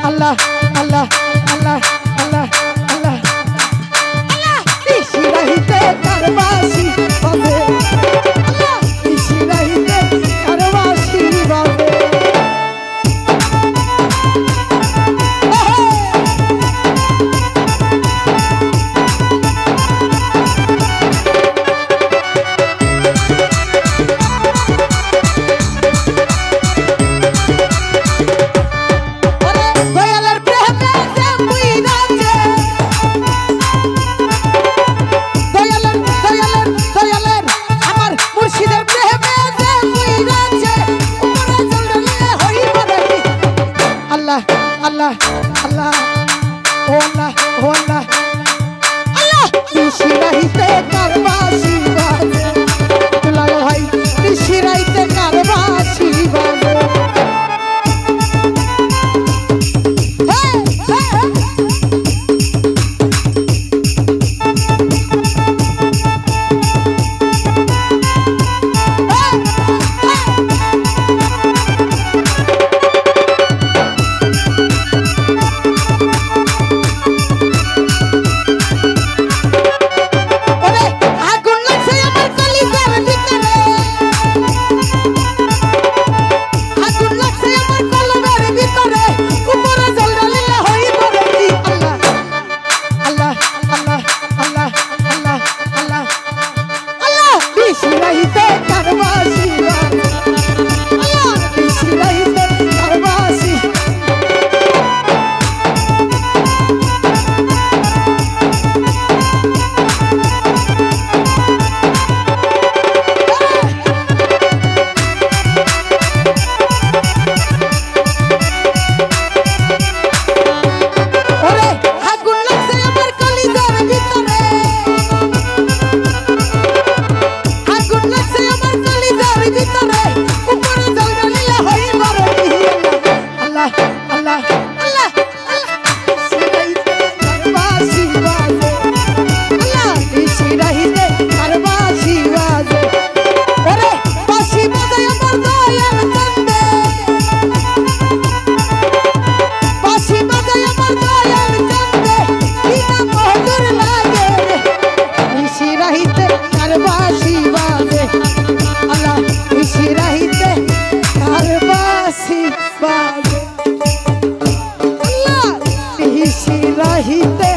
আল্লাহ আল্লাহ আল্লাহ আল্লাহ আল্লাহ আল্লাহ নিশি রাহিতে কারবাসি হবে আল্লাহ নিশি রাহিতে কারবাসি হবে Allah Allah oh Allah oh Allah Allah nishi rahite karbashi babe dulal bhai nishi rahite karbashi babe hey hey Allah, nishi rahite